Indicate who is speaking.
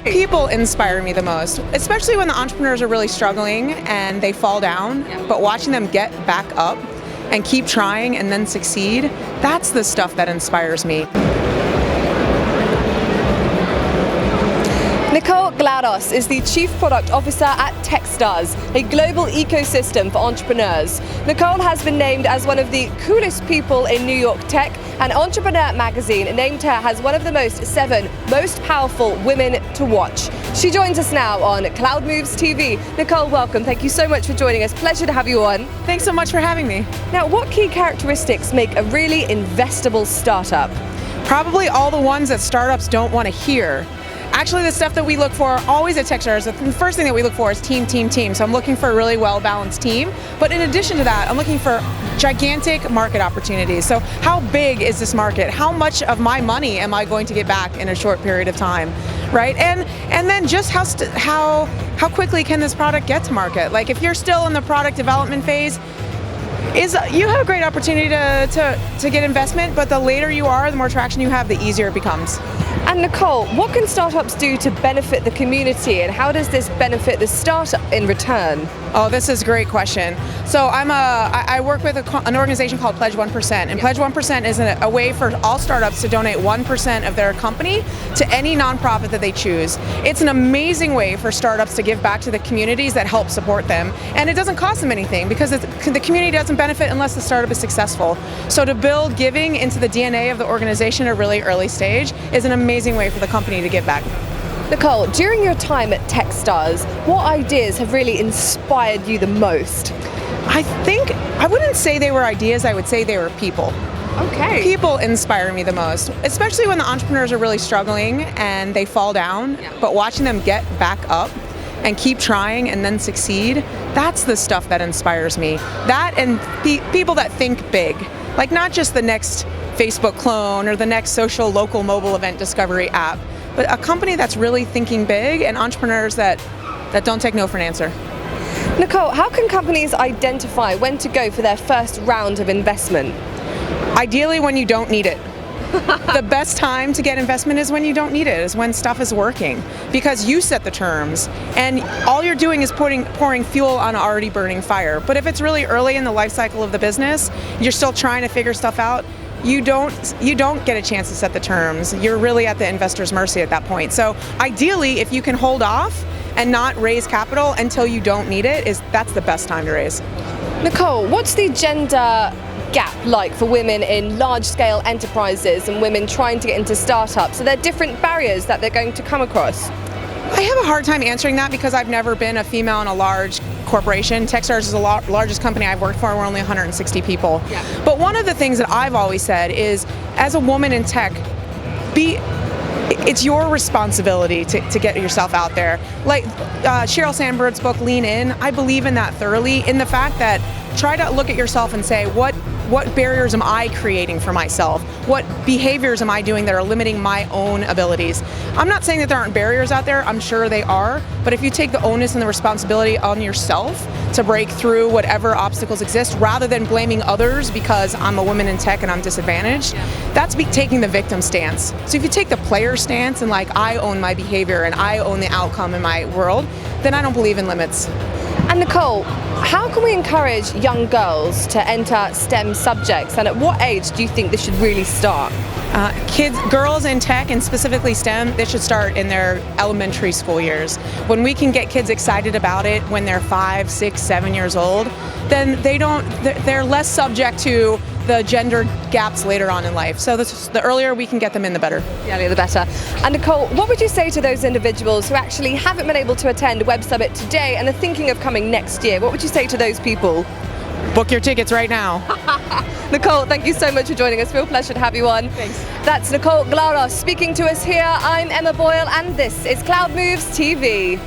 Speaker 1: People inspire me the most, especially when the entrepreneurs are really struggling and they fall down, but watching them get back up and keep trying and then succeed, that's the stuff that inspires me.
Speaker 2: Nicole Glaros is the Chief Product Officer at Techstars, a global ecosystem for entrepreneurs. Nicole has been named as one of the coolest people in New York tech, and Entrepreneur magazine named her as one of the 7 most powerful women to watch. She joins us now on Cloud Moves TV. Nicole, welcome. Thank you so much for joining us. Pleasure to have you on.
Speaker 1: Thanks so much for having me.
Speaker 2: Now, what key characteristics make a really investable startup?
Speaker 1: Probably all the ones that startups don't want to hear. Actually, the stuff that we look for always at Techstars, the first thing that we look for is team. So I'm looking for a really well-balanced team. But in addition to that, I'm looking for gigantic market opportunities. So how big is this market? How much of my money am I going to get back in a short period of time, right? And then just how quickly can this product get to market? Like if you're still in the product development phase, you have a great opportunity to get investment, but the later you are, the more traction you have, the easier it becomes.
Speaker 2: And Nicole, what can startups do to benefit the community, and how does this benefit the startup in return?
Speaker 1: Oh, this is a great question. So I work with an organization called Pledge 1%, and Pledge 1% is a way for all startups to donate 1% of their company to any nonprofit that they choose. It's an amazing way for startups to give back to the communities that help support them, and it doesn't cost them anything because the community doesn't benefit unless the startup is successful. So to build giving into the DNA of the organization at a really early stage is an amazing way for the company to give back.
Speaker 2: Nicole, during your time at Techstars, what ideas have really inspired you the most?
Speaker 1: I wouldn't say they were ideas, I would say they were people.
Speaker 2: Okay.
Speaker 1: People inspire me the most, especially when the entrepreneurs are really struggling and they fall down, but watching them get back up and keep trying and then succeed, that's the stuff that inspires me. That and people that think big, like not just the next Facebook clone or the next social local mobile event discovery app, but a company that's really thinking big and entrepreneurs that don't take no for an answer.
Speaker 2: Nicole, how can companies identify when to go for their first round of investment?
Speaker 1: Ideally when you don't need it. The best time to get investment is when you don't need it, is when stuff is working, because you set the terms and all you're doing is pouring fuel on an already burning fire. But if it's really early in the life cycle of the business, you're still trying to figure stuff out, you don't get a chance to set the terms. You're really at the investor's mercy at that point. So ideally, if you can hold off and not raise capital until you don't need it, that's the best time to raise.
Speaker 2: Nicole, what's the gender gap like for women in large-scale enterprises and women trying to get into startups? Are there different barriers that they're going to come across?
Speaker 1: I have a hard time answering that because I've never been a female in a large corporation. Techstars is the largest company I've worked for. We're only 160 people.
Speaker 2: Yeah.
Speaker 1: But one of the things that I've always said is, as a woman in tech, it's your responsibility to get yourself out there. Like Sheryl Sandberg's book, Lean In, I believe in that thoroughly, in the fact that try to look at yourself and say, what barriers am I creating for myself? What behaviors am I doing that are limiting my own abilities? I'm not saying that there aren't barriers out there, I'm sure they are, but if you take the onus and the responsibility on yourself to break through whatever obstacles exist, rather than blaming others because I'm a woman in tech and I'm disadvantaged, that's taking the victim stance. So if you take the player stance and like, I own my behavior and I own the outcome in my world, then I don't believe in limits.
Speaker 2: And Nicole, how can we encourage young girls to enter STEM subjects, and at what age do you think this should really start?
Speaker 1: Girls in tech and specifically STEM, they should start in their elementary school years. When we can get kids excited about it when they're 5, 6, 7 years old, then they're less subject to the gender gaps later on in life. So the earlier we can get them in, the better.
Speaker 2: Yeah, the better. And Nicole, what would you say to those individuals who actually haven't been able to attend Web Summit today and are thinking of coming next year? What would you say to those people?
Speaker 1: Book your tickets right now.
Speaker 2: Nicole, thank you so much for joining us. Real pleasure to have you on.
Speaker 1: Thanks.
Speaker 2: That's Nicole Glaros speaking to us here. I'm Emma Boyle, and this is Cloud Moves TV.